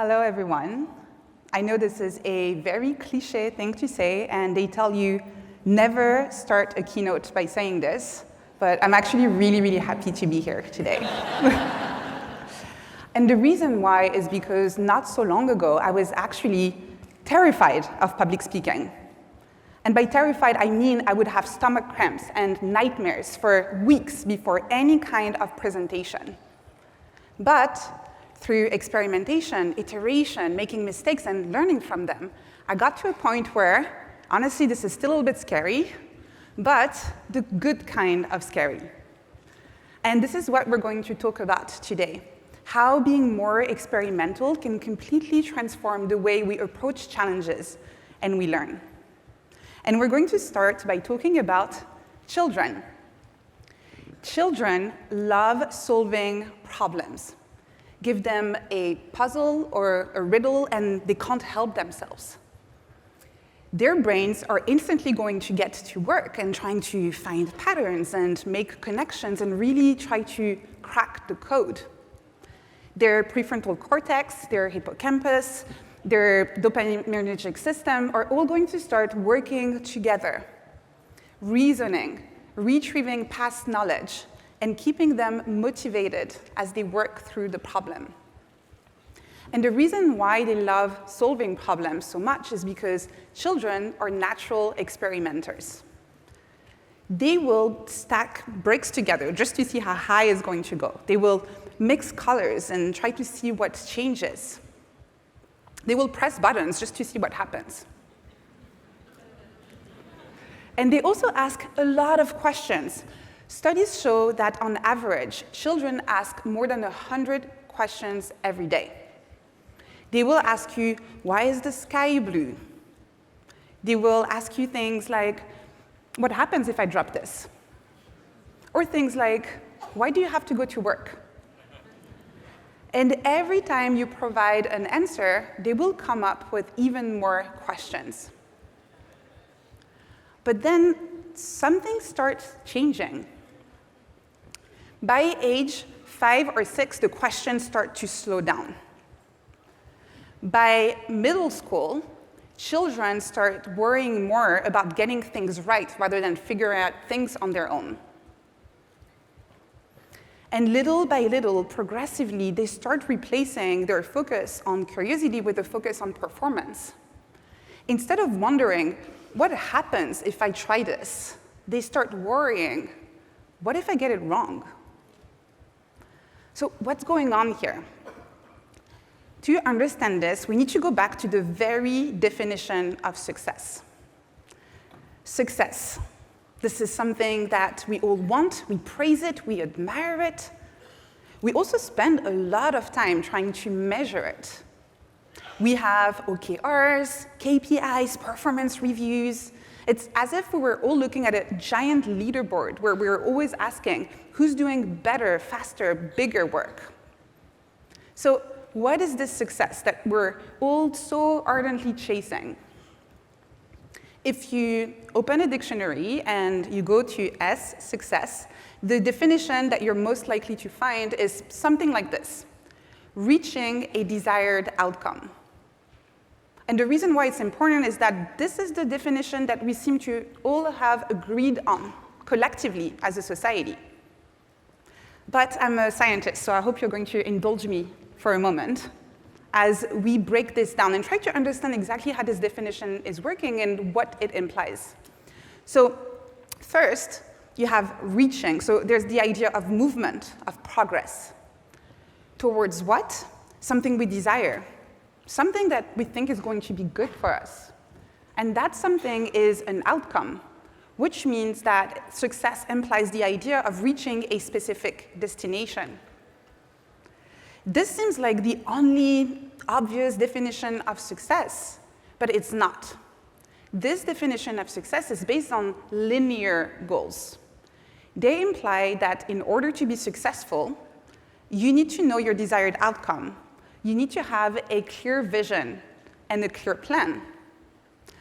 Hello, everyone. I know this is a very cliche thing to say, and they tell you never start a keynote by saying this, but I'm actually really, really happy to be here today. And the reason why is because not so long ago, I was actually terrified of public speaking. And by terrified, I mean I would have stomach cramps and nightmares for weeks before any kind of presentation. But through experimentation, iteration, making mistakes, and learning from them, I got to a point where, honestly, this is still a little bit scary, but the good kind of scary. And this is what we're going to talk about today. How being more experimental can completely transform the way we approach challenges and we learn. And we're going to start by talking about children. Children love solving problems. Give them a puzzle or a riddle, and they can't help themselves. Their brains are instantly going to get to work and trying to find patterns and make connections and really try to crack the code. Their prefrontal cortex, their hippocampus, their dopaminergic system are all going to start working together, reasoning, retrieving past knowledge, and keeping them motivated as they work through the problem. And the reason why they love solving problems so much is because children are natural experimenters. They will stack bricks together just to see how high it's going to go. They will mix colors and try to see what changes. They will press buttons just to see what happens. And they also ask a lot of questions. Studies show that on average, children ask more than 100 questions every day. They will ask you, why is the sky blue? They will ask you things like, what happens if I drop this? Or things like, why do you have to go to work? And every time you provide an answer, they will come up with even more questions. But then something starts changing. By age 5 or 6, the questions start to slow down. By middle school, children start worrying more about getting things right rather than figuring out things on their own. And little by little, progressively, they start replacing their focus on curiosity with a focus on performance. Instead of wondering, what happens if I try this? They start worrying, what if I get it wrong? So what's going on here? To understand this, we need to go back to the very definition of success. Success. This is something that we all want, we praise it, we admire it. We also spend a lot of time trying to measure it. We have OKRs, KPIs, performance reviews. It's as if we were all looking at a giant leaderboard where we're always asking, who's doing better, faster, bigger work? So what is this success that we're all so ardently chasing? If you open a dictionary and you go to S, success, the definition that you're most likely to find is something like this: reaching a desired outcome. And the reason why it's important is that this is the definition that we seem to all have agreed on collectively as a society. But I'm a scientist, so I hope you're going to indulge me for a moment as we break this down and try to understand exactly how this definition is working and what it implies. So first, you have reaching. So there's the idea of movement, of progress. Towards what? Something we desire. Something that we think is going to be good for us. And that something is an outcome, which means that success implies the idea of reaching a specific destination. This seems like the only obvious definition of success, but it's not. This definition of success is based on linear goals. They imply that in order to be successful, you need to know your desired outcome. You need to have a clear vision and a clear plan.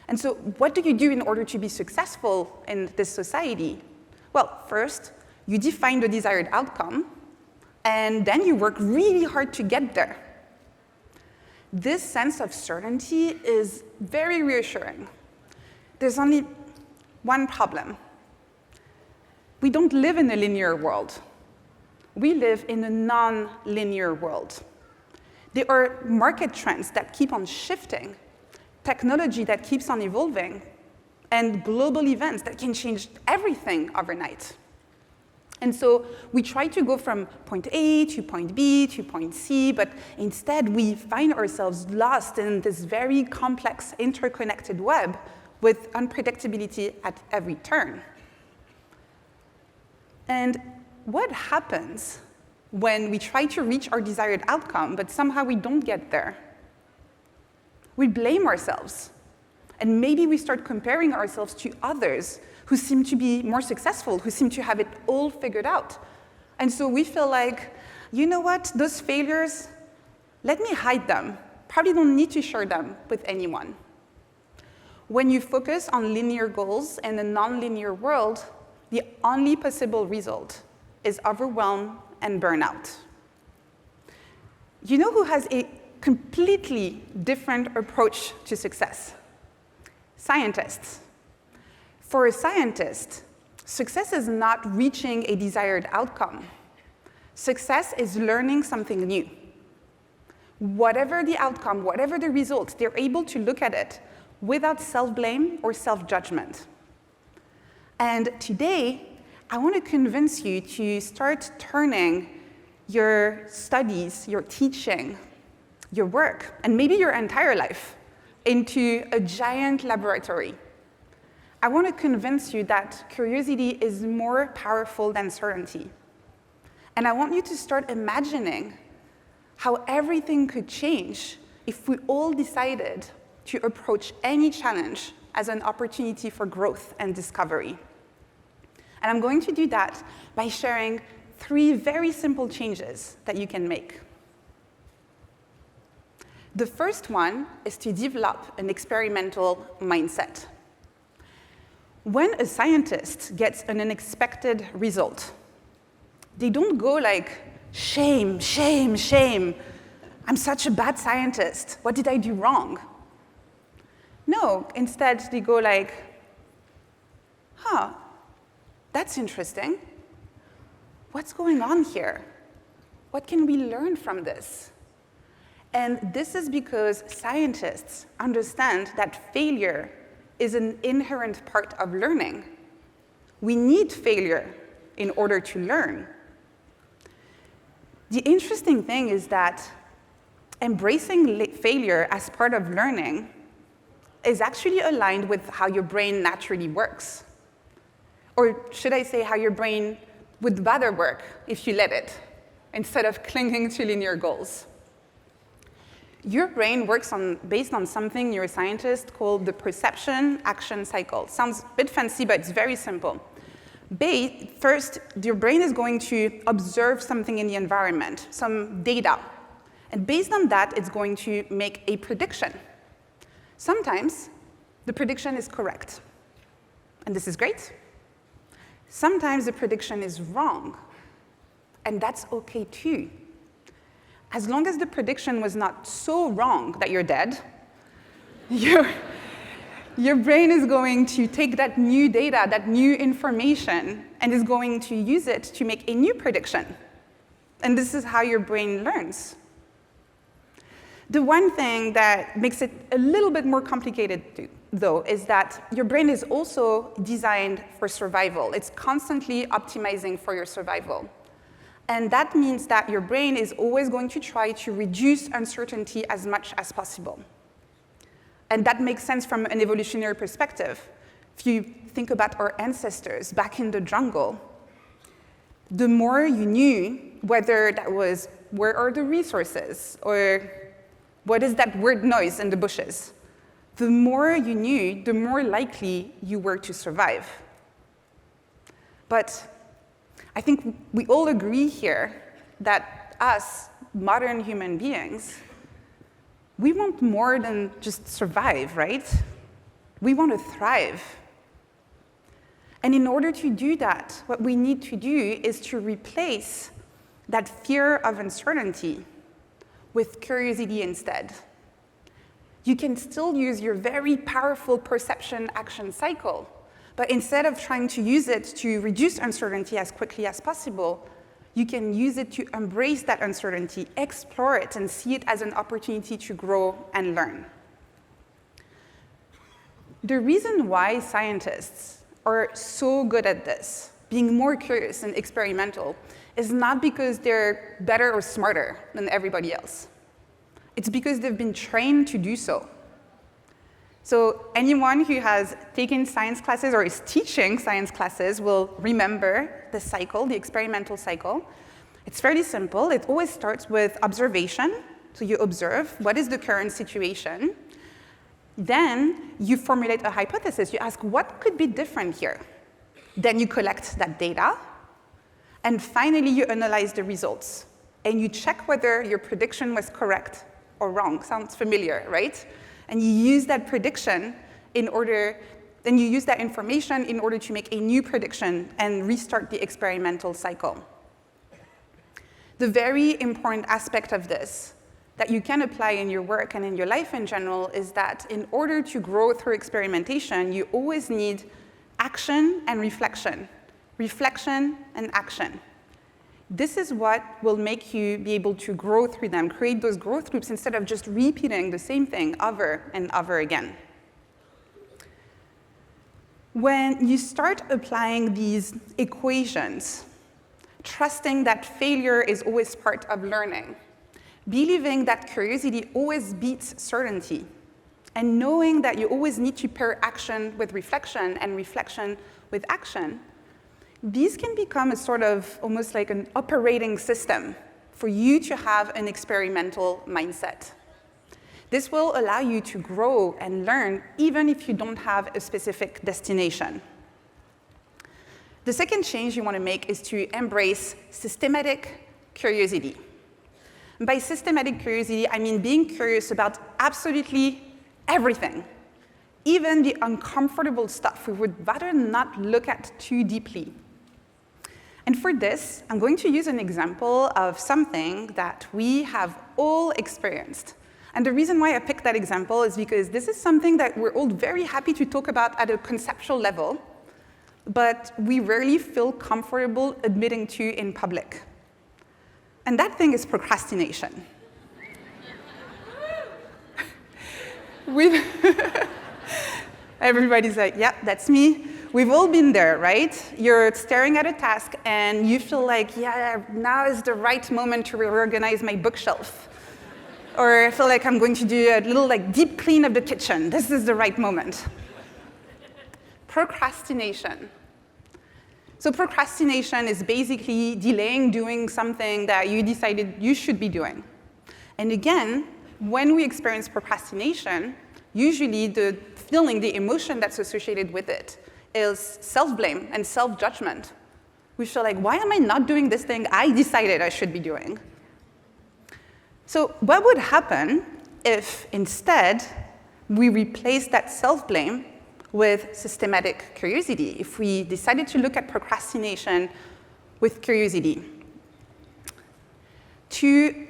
And so what do you do in order to be successful in this society? Well, first, you define the desired outcome, and then you work really hard to get there. this sense of certainty is very reassuring. There's only one problem. We don't live in a linear world. We live in a non-linear world. There are market trends that keep on shifting, technology that keeps on evolving, and global events that can change everything overnight. And so we try to go from point A to point B to point C, but instead we find ourselves lost in this very complex, interconnected web with unpredictability at every turn. And what happens when we try to reach our desired outcome, but somehow we don't get there? We blame ourselves. And maybe we start comparing ourselves to others who seem to be more successful, who seem to have it all figured out. And so we feel like, you know what, those failures, let me hide them. Probably don't need to share them with anyone. When you focus on linear goals in a non-linear world, the only possible result is overwhelm and burnout. You know who has a completely different approach to success? Scientists. For a scientist, success is not reaching a desired outcome. Success is learning something new. Whatever the outcome, whatever the result, they're able to look at it without self-blame or self-judgment. And today, I want to convince you to start turning your studies, your teaching, your work, and maybe your entire life into a giant laboratory. I want to convince you that curiosity is more powerful than certainty. And I want you to start imagining how everything could change if we all decided to approach any challenge as an opportunity for growth and discovery. And I'm going to do that by sharing 3 very simple changes that you can make. The first one is to develop an experimental mindset. When a scientist gets an unexpected result, they don't go like, shame, shame, shame. I'm such a bad scientist. What did I do wrong? No, instead they go like, that's interesting. What's going on here? What can we learn from this? And this is because scientists understand that failure is an inherent part of learning. We need failure in order to learn. The interesting thing is that embracing failure as part of learning is actually aligned with how your brain naturally works. Or should I say how your brain would rather work if you let it, instead of clinging to linear goals. Your brain works based on something neuroscientists call the perception-action cycle. Sounds a bit fancy, but it's very simple. First, your brain is going to observe something in the environment, some data. And based on that, it's going to make a prediction. Sometimes, the prediction is correct. And this is great. Sometimes the prediction is wrong. And that's OK, too. As long as the prediction was not so wrong that you're dead, your brain is going to take that new data, that new information, and is going to use it to make a new prediction. And this is how your brain learns. The one thing that makes it a little bit more complicated, though, is that your brain is also designed for survival. It's constantly optimizing for your survival. And that means that your brain is always going to try to reduce uncertainty as much as possible. And that makes sense from an evolutionary perspective. If you think about our ancestors back in the jungle, the more you knew, whether that was where are the resources, or what is that weird noise in the bushes, the more you knew, the more likely you were to survive. But I think we all agree here that us, modern human beings, we want more than just survive, right? We want to thrive. And in order to do that, what we need to do is to replace that fear of uncertainty with curiosity instead. you can still use your very powerful perception action cycle. But instead of trying to use it to reduce uncertainty as quickly as possible, you can use it to embrace that uncertainty, explore it, and see it as an opportunity to grow and learn. The reason why scientists are so good at this, being more curious and experimental, is not because they're better or smarter than everybody else. It's because they've been trained to do so. So anyone who has taken science classes or is teaching science classes will remember the cycle, the experimental cycle. It's fairly simple. It always starts with observation. So you observe, what is the current situation? Then you formulate a hypothesis. You ask, what could be different here? Then you collect that data. And finally, you analyze the results. And you check whether your prediction was correct or wrong. Sounds familiar, right? And you use that prediction then you use that information in order to make a new prediction and restart the experimental cycle. The very important aspect of this that you can apply in your work and in your life in general is that in order to grow through experimentation, you always need action and reflection and action. This is what will make you be able to grow through them, create those growth loops instead of just repeating the same thing over and over again. When you start applying these equations, trusting that failure is always part of learning, believing that curiosity always beats certainty, and knowing that you always need to pair action with reflection and reflection with action, these can become a sort of almost like an operating system for you to have an experimental mindset. This will allow you to grow and learn even if you don't have a specific destination. The second change you want to make is to embrace systematic curiosity. And by systematic curiosity, I mean being curious about absolutely everything, even the uncomfortable stuff we would rather not look at too deeply. And for this, I'm going to use an example of something that we have all experienced. And the reason why I picked that example is because this is something that we're all very happy to talk about at a conceptual level, but we rarely feel comfortable admitting to in public. And that thing is procrastination. Everybody's like, yeah, that's me. We've all been there, right? You're staring at a task and you feel like, yeah, now is the right moment to reorganize my bookshelf. Or I feel like I'm going to do a little deep clean of the kitchen. This is the right moment. Procrastination. So procrastination is basically delaying doing something that you decided you should be doing. And again, when we experience procrastination, usually the feeling, the emotion that's associated with it is self-blame and self-judgment. We feel like, why am I not doing this thing I decided I should be doing? So what would happen if instead we replace that self-blame with systematic curiosity, if we decided to look at procrastination with curiosity? To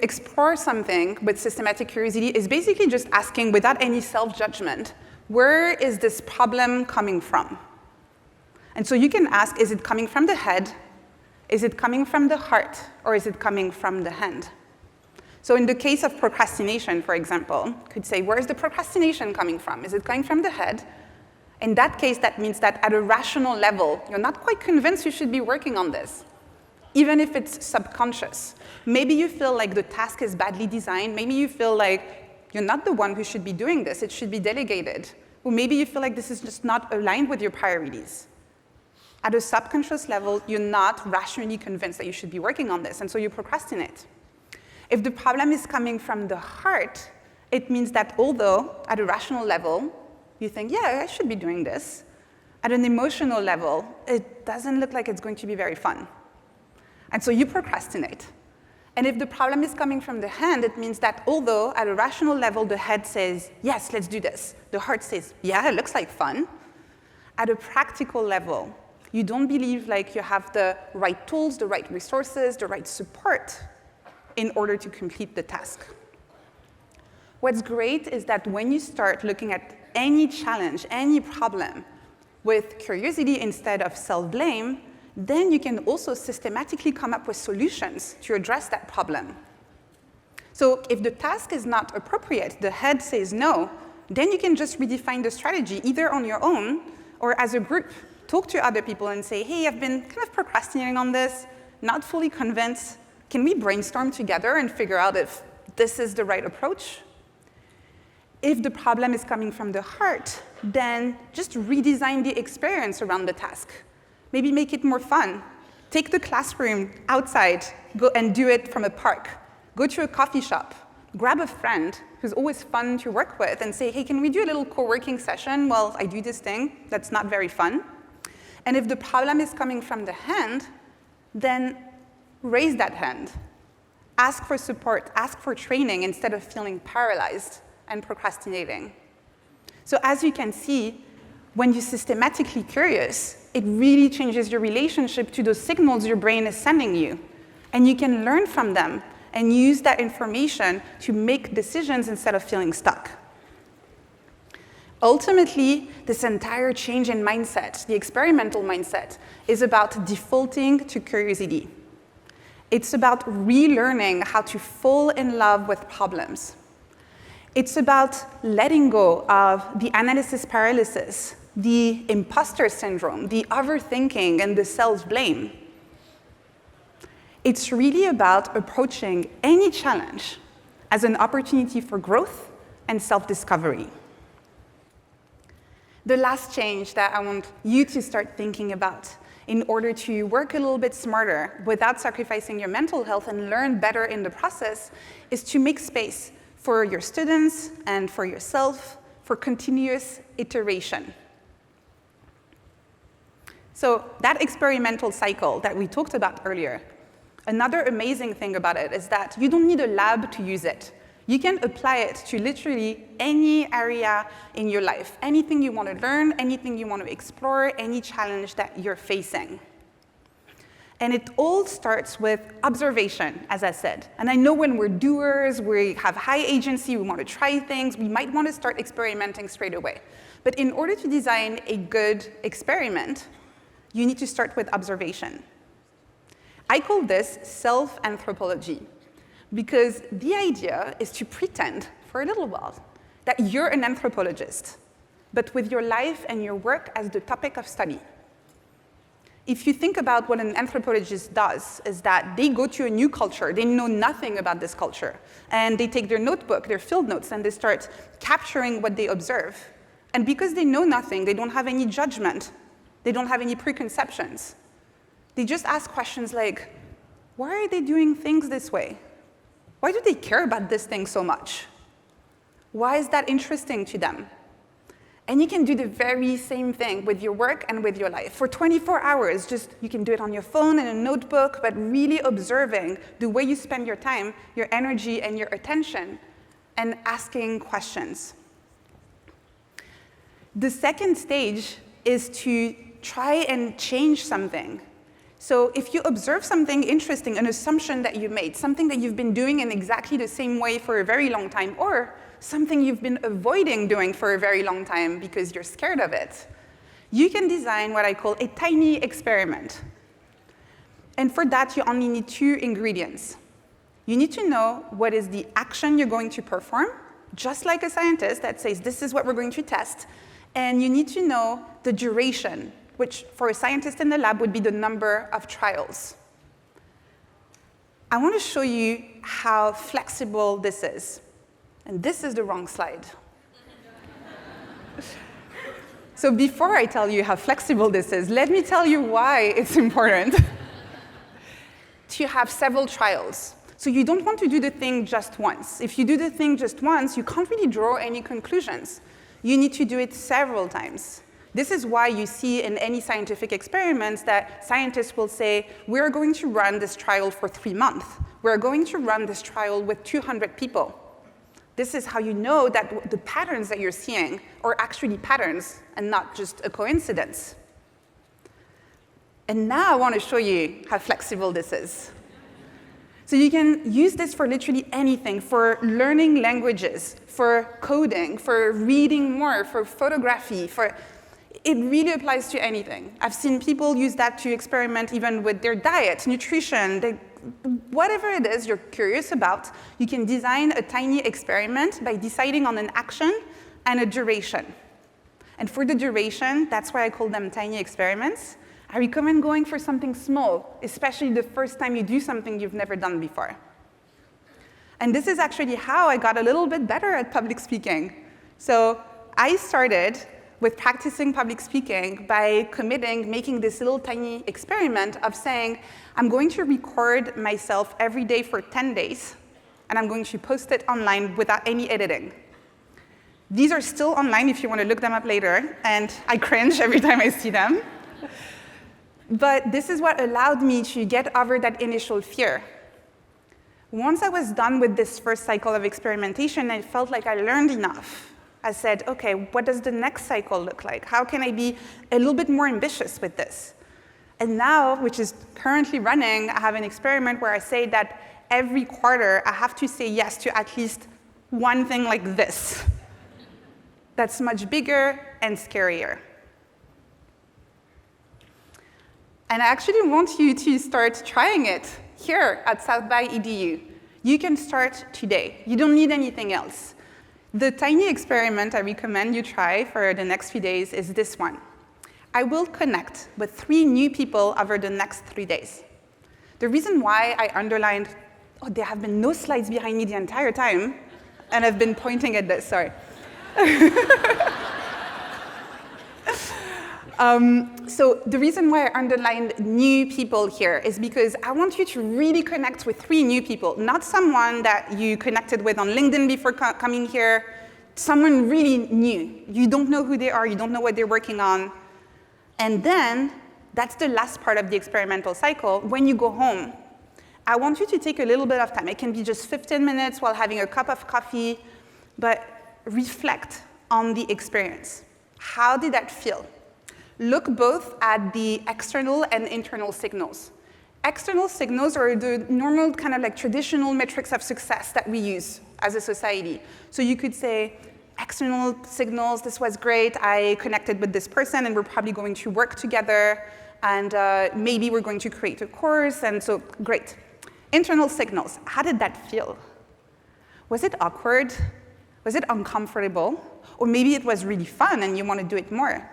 explore something with systematic curiosity is basically just asking, without any self-judgment, where is this problem coming from? And so you can ask, is it coming from the head? Is it coming from the heart? Or is it coming from the hand? So in the case of procrastination, for example, you could say, where is the procrastination coming from? Is it coming from the head? In that case, that means that at a rational level, you're not quite convinced you should be working on this, even if it's subconscious. Maybe you feel like the task is badly designed. Maybe you feel like you're not the one who should be doing this. It should be delegated. Or maybe you feel like this is just not aligned with your priorities. At a subconscious level, you're not rationally convinced that you should be working on this, and so you procrastinate. If the problem is coming from the heart, it means that although at a rational level, you think, yeah, I should be doing this, at an emotional level, it doesn't look like it's going to be very fun. And so you procrastinate. And if the problem is coming from the hand, it means that although at a rational level, the head says, yes, let's do this, the heart says, yeah, it looks like fun, at a practical level, you don't believe like you have the right tools, the right resources, the right support in order to complete the task. What's great is that when you start looking at any challenge, any problem, with curiosity instead of self-blame, then you can also systematically come up with solutions to address that problem. So if the task is not appropriate, the head says no, then you can just redefine the strategy, either on your own or as a group. Talk to other people and say, hey, I've been kind of procrastinating on this, not fully convinced. Can we brainstorm together and figure out if this is the right approach? If the problem is coming from the heart, then just redesign the experience around the task. Maybe make it more fun. Take the classroom outside, go and do it from a park. Go to a coffee shop. Grab a friend who's always fun to work with and say, hey, can we do a little co-working session while I do this thing that's not very fun? And if the problem is coming from the hand, then raise that hand. Ask for support, ask for training instead of feeling paralyzed and procrastinating. So as you can see, when you're systematically curious, it really changes your relationship to those signals your brain is sending you. And you can learn from them and use that information to make decisions instead of feeling stuck. Ultimately, this entire change in mindset, the experimental mindset, is about defaulting to curiosity. It's about relearning how to fall in love with problems. It's about letting go of the analysis paralysis, the imposter syndrome, the overthinking, and the self-blame. It's really about approaching any challenge as an opportunity for growth and self-discovery. The last change that I want you to start thinking about in order to work a little bit smarter without sacrificing your mental health and learn better in the process is to make space for your students and for yourself for continuous iteration. So that experimental cycle that we talked about earlier, another amazing thing about it is that you don't need a lab to use it. You can apply it to literally any area in your life, anything you want to learn, anything you want to explore, any challenge that you're facing. And it all starts with observation, as I said. And I know when we're doers, we have high agency, we want to try things, we might want to start experimenting straight away. But in order to design a good experiment, you need to start with observation. I call this self-anthropology, because the idea is to pretend for a little while that you're an anthropologist, but with your life and your work as the topic of study. If you think about what an anthropologist does, is that they go to a new culture, they know nothing about this culture, and they take their notebook, their field notes, and they start capturing what they observe. And because they know nothing, they don't have any judgment, they don't have any preconceptions. They just ask questions like, why are they doing things this way? Why do they care about this thing so much? Why is that interesting to them? And you can do the very same thing with your work and with your life. For 24 hours, you can do it on your phone, in a notebook, but really observing the way you spend your time, your energy, and your attention, and asking questions. The second stage is to try and change something. So if you observe something interesting, an assumption that you made, something that you've been doing in exactly the same way for a very long time, or something you've been avoiding doing for a very long time because you're scared of it, you can design what I call a tiny experiment. And for that, you only need 2 ingredients. You need to know what is the action you're going to perform, just like a scientist that says, this is what we're going to test. And you need to know the duration, which for a scientist in the lab would be the number of trials. I want to show you how flexible this is. And this is the wrong slide. So before I tell you how flexible this is, let me tell you why it's important to have several trials. So you don't want to do the thing just once. If you do the thing just once, you can't really draw any conclusions. You need to do it several times. This is why you see in any scientific experiments that scientists will say, we're going to run this trial for 3 months. We're going to run this trial with 200 people. This is how you know that the patterns that you're seeing are actually patterns and not just a coincidence. And now I want to show you how flexible this is. So you can use this for literally anything, for learning languages, for coding, for reading more, for photography, it really applies to anything. I've seen people use that to experiment even with their diet, nutrition, whatever it is you're curious about, you can design a tiny experiment by deciding on an action and a duration. And for the duration, that's why I call them tiny experiments. I recommend going for something small, especially the first time you do something you've never done before. And this is actually how I got a little bit better at public speaking. So I started with practicing public speaking by making this little tiny experiment of saying, I'm going to record myself every day for 10 days, and I'm going to post it online without any editing. These are still online if you want to look them up later, and I cringe every time I see them. But this is what allowed me to get over that initial fear. Once I was done with this first cycle of experimentation, I felt like I learned enough. I said, OK, what does the next cycle look like? How can I be a little bit more ambitious with this? And now, which is currently running, I have an experiment where I say that every quarter, I have to say yes to at least one thing like this. That's much bigger and scarier. And I actually want you to start trying it here at South by EDU. You can start today. You don't need anything else. The tiny experiment I recommend you try for the next few days is this one. I will connect with 3 new people over the next 3 days. The reason why I underlined, there have been no slides behind me the entire time, and I've been pointing at this, sorry. So the reason why I underlined new people here is because I want you to really connect with 3 new people, not someone that you connected with on LinkedIn before coming here, someone really new. You don't know who they are, you don't know what they're working on. And then, that's the last part of the experimental cycle. When you go home, I want you to take a little bit of time. It can be just 15 minutes while having a cup of coffee, but reflect on the experience. How did that feel? Look both at the external and internal signals. External signals are the normal kind of like traditional metrics of success that we use as a society. So you could say, external signals, this was great, I connected with this person, and we're probably going to work together, and maybe we're going to create a course, and so great. Internal signals, how did that feel? Was it awkward? Was it uncomfortable? Or maybe it was really fun and you want to do it more.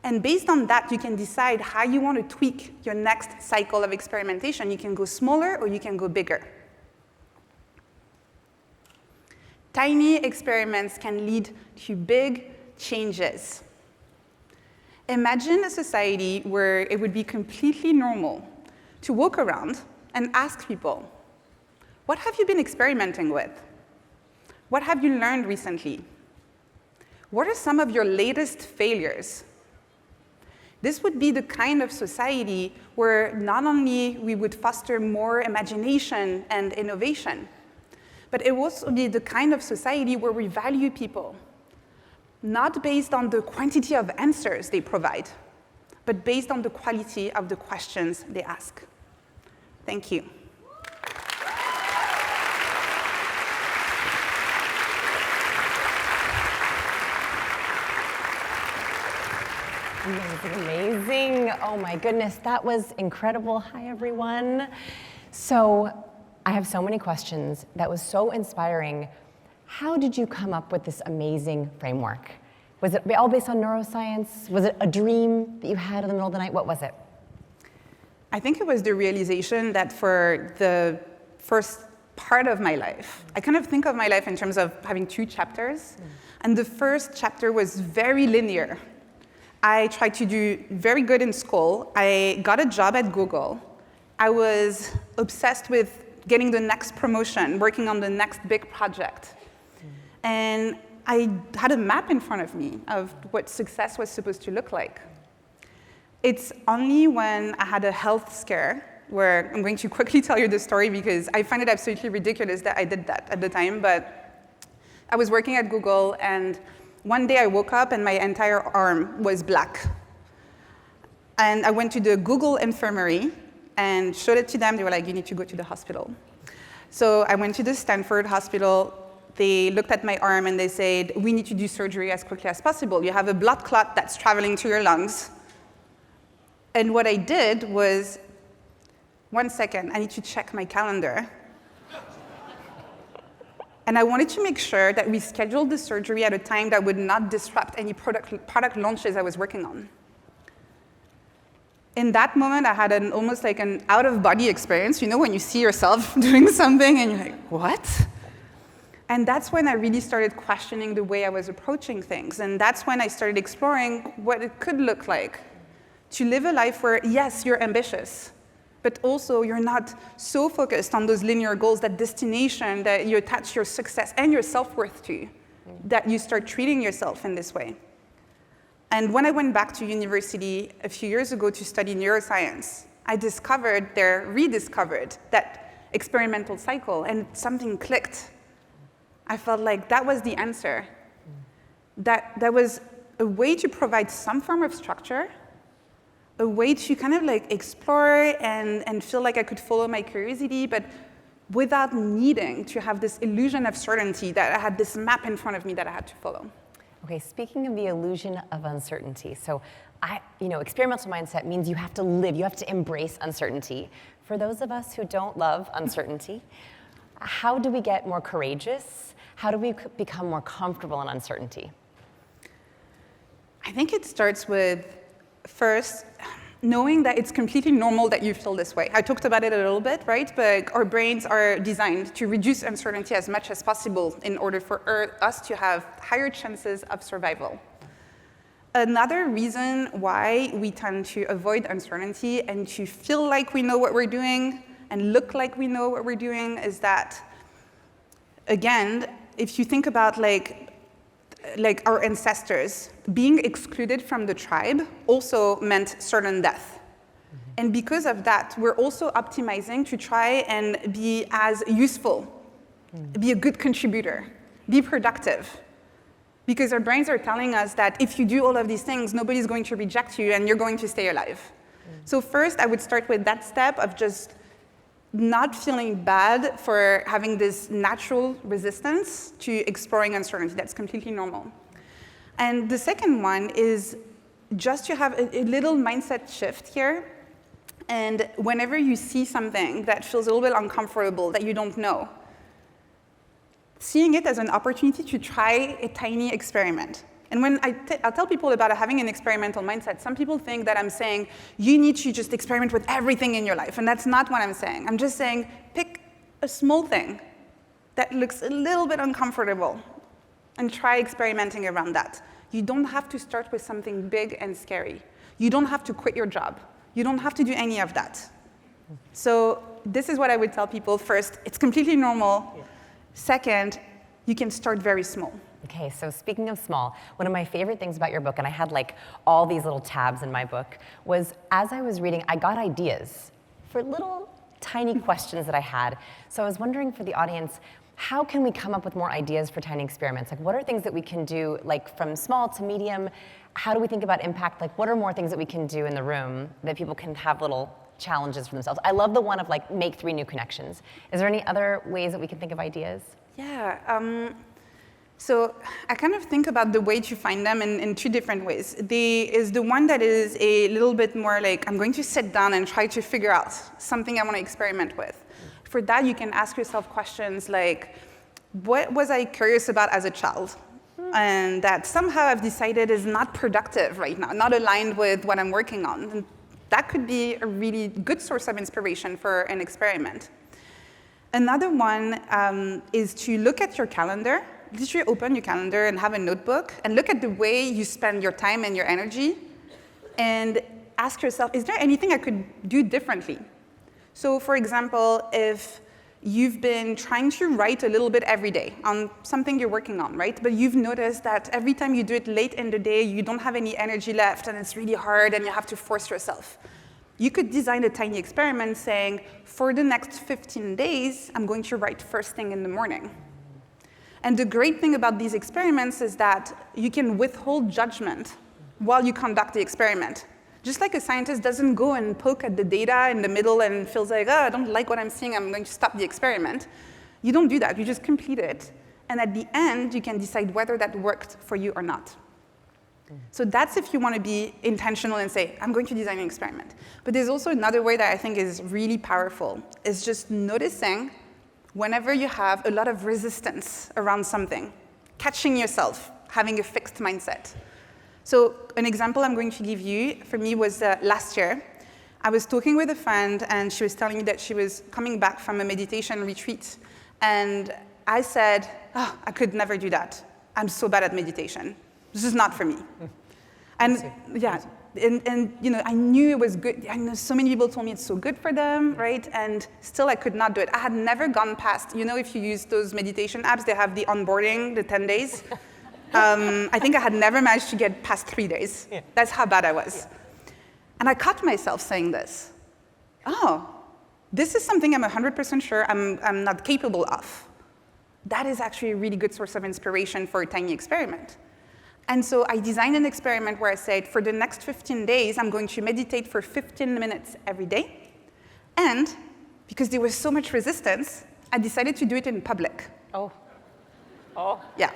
And based on that, you can decide how you want to tweak your next cycle of experimentation. You can go smaller or you can go bigger. Tiny experiments can lead to big changes. Imagine a society where it would be completely normal to walk around and ask people, what have you been experimenting with? What have you learned recently? What are some of your latest failures? This would be the kind of society where not only we would foster more imagination and innovation, but it would also be the kind of society where we value people, not based on the quantity of answers they provide, but based on the quality of the questions they ask. Thank you. Amazing, amazing. Oh my goodness, that was incredible. Hi, everyone. So I have so many questions. That was so inspiring. How did you come up with this amazing framework? Was it all based on neuroscience? Was it a dream that you had in the middle of the night? What was it? I think it was the realization that for the first part of my life, I kind of think of my life in terms of having 2 chapters. And the first chapter was very linear. I tried to do very good in school. I got a job at Google. I was obsessed with getting the next promotion, working on the next big project. And I had a map in front of me of what success was supposed to look like. It's only when I had a health scare, where I'm going to quickly tell you the story because I find it absolutely ridiculous that I did that at the time, but I was working at Google, and one day I woke up and my entire arm was black. And I went to the Google infirmary and showed it to them. They were like, you need to go to the hospital. So I went to the Stanford hospital. They looked at my arm and they said, we need to do surgery as quickly as possible. You have a blood clot that's traveling to your lungs. And what I did was, 1 second, I need to check my calendar. And I wanted to make sure that we scheduled the surgery at a time that would not disrupt any product launches I was working on. In that moment, I had almost like an out-of-body experience, you know, when you see yourself doing something and you're like, what? And that's when I really started questioning the way I was approaching things. And that's when I started exploring what it could look like to live a life where, yes, you're ambitious, but also you're not so focused on those linear goals, that destination that you attach your success and your self-worth to, that you start treating yourself in this way. And when I went back to university a few years ago to study neuroscience, I rediscovered that experimental cycle, and something clicked. I felt like that was the answer. That was a way to provide some form of structure, a way to kind of like explore and feel like I could follow my curiosity, but without needing to have this illusion of certainty that I had this map in front of me that I had to follow. Okay, speaking of the illusion of uncertainty, so experimental mindset means you have to live, you have to embrace uncertainty. For those of us who don't love uncertainty, how do we get more courageous? How do we become more comfortable in uncertainty? I think it starts with, first, knowing that it's completely normal that you feel this way. I talked about it a little bit, right? But our brains are designed to reduce uncertainty as much as possible in order for us to have higher chances of survival. Another reason why we tend to avoid uncertainty and to feel like we know what we're doing and look like we know what we're doing is that, again, if you think about like our ancestors, being excluded from the tribe also meant certain death. Mm-hmm. And because of that, we're also optimizing to try and be as useful, be a good contributor, be productive. Because our brains are telling us that if you do all of these things, nobody's going to reject you and you're going to stay alive. So first, I would start with that step of just not feeling bad for having this natural resistance to exploring uncertainty. That's completely normal. And the second one is just to have a little mindset shift here. And whenever you see something that feels a little bit uncomfortable, that you don't know, seeing it as an opportunity to try a tiny experiment. And when I tell people about having an experimental mindset, some people think that I'm saying, you need to just experiment with everything in your life. And that's not what I'm saying. I'm just saying, pick a small thing that looks a little bit uncomfortable and try experimenting around that. You don't have to start with something big and scary. You don't have to quit your job. You don't have to do any of that. So this is what I would tell people. First, it's completely normal. Yeah. Second, you can start very small. Okay, so speaking of small, one of my favorite things about your book, and I had like all these little tabs in my book, was as I was reading, I got ideas for little tiny questions that I had. So I was wondering for the audience, how can we come up with more ideas for tiny experiments? Like what are things that we can do like from small to medium? How do we think about impact? Like what are more things that we can do in the room that people can have little challenges for themselves? I love the one of like make 3 new connections. Is there any other ways that we can think of ideas? Yeah. So I kind of think about the way to find them in 2 different ways. Is the one that is a little bit more like, I'm going to sit down and try to figure out something I want to experiment with. For that, you can ask yourself questions like, what was I curious about as a child? And that somehow I've decided is not productive right now, not aligned with what I'm working on. And that could be a really good source of inspiration for an experiment. Another one is to look at your calendar. Literally open your calendar and have a notebook and look at the way you spend your time and your energy and ask yourself, is there anything I could do differently? So for example, if you've been trying to write a little bit every day on something you're working on, right? But you've noticed that every time you do it late in the day, you don't have any energy left and it's really hard and you have to force yourself. You could design a tiny experiment saying, for the next 15 days, I'm going to write first thing in the morning. And the great thing about these experiments is that you can withhold judgment while you conduct the experiment. Just like a scientist doesn't go and poke at the data in the middle and feels like, oh, I don't like what I'm seeing, I'm going to stop the experiment. You don't do that, you just complete it. And at the end, you can decide whether that worked for you or not. So that's if you want to be intentional and say, I'm going to design an experiment. But there's also another way that I think is really powerful, is just noticing whenever you have a lot of resistance around something, catching yourself, having a fixed mindset. So an example I'm going to give you, for me, was last year. I was talking with a friend, and she was telling me that she was coming back from a meditation retreat. And I said, oh, I could never do that. I'm so bad at meditation. This is not for me. And yeah, and you know, I knew it was good. I know so many people told me it's so good for them, right? And still I could not do it. I had never gone past, you know, if you use those meditation apps, they have the onboarding, the 10 days. I think I had never managed to get past 3 days. Yeah. That's how bad I was. Yeah. And I caught myself saying this. Oh, this is something I'm 100% sure I'm not capable of. That is actually a really good source of inspiration for a tiny experiment. And so I designed an experiment where I said, for the next 15 days, I'm going to meditate for 15 minutes every day. And because there was so much resistance, I decided to do it in public. Oh. Yeah.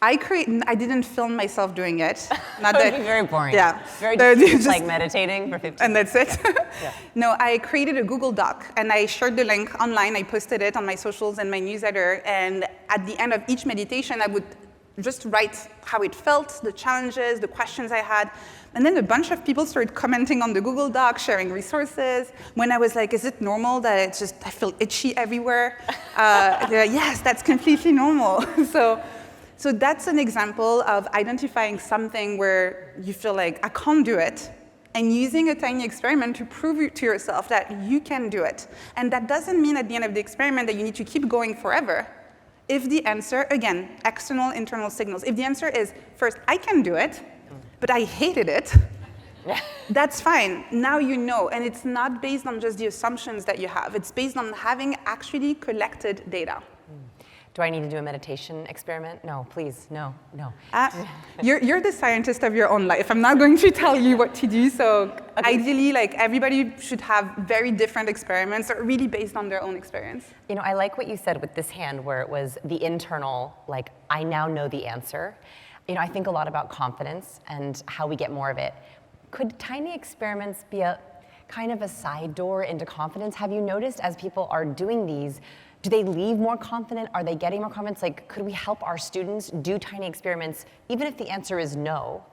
I didn't film myself doing it. That would be very boring. Yeah. Very just like meditating for 15 minutes. And that's it. Yeah. No, I created a Google Doc, and I shared the link online. I posted it on my socials and my newsletter. And at the end of each meditation, I would just write how it felt, the challenges, the questions I had. And then a bunch of people started commenting on the Google Doc, sharing resources. When I was like, is it normal that it's just, I feel itchy everywhere? They're like, yes, that's completely normal. So that's an example of identifying something where you feel like, I can't do it, and using a tiny experiment to prove to yourself that you can do it. And that doesn't mean at the end of the experiment that you need to keep going forever. If the answer, again, external, internal signals, if the answer is, first, I can do it, but I hated it, that's fine. Now you know, and it's not based on just the assumptions that you have. It's based on having actually collected data. Do I need to do a meditation experiment? No, please, no. You're the scientist of your own life. I'm not going to tell you what to do. So okay. Ideally, like, everybody should have very different experiments that are really based on their own experience. You know, I like what you said with this hand, where it was the internal, like, I now know the answer. You know, I think a lot about confidence and how we get more of it. Could tiny experiments be a kind of a side door into confidence? Have you noticed as people are doing these, do they leave more confident? Are they getting more confidence? Like, could we help our students do tiny experiments, even if the answer is no,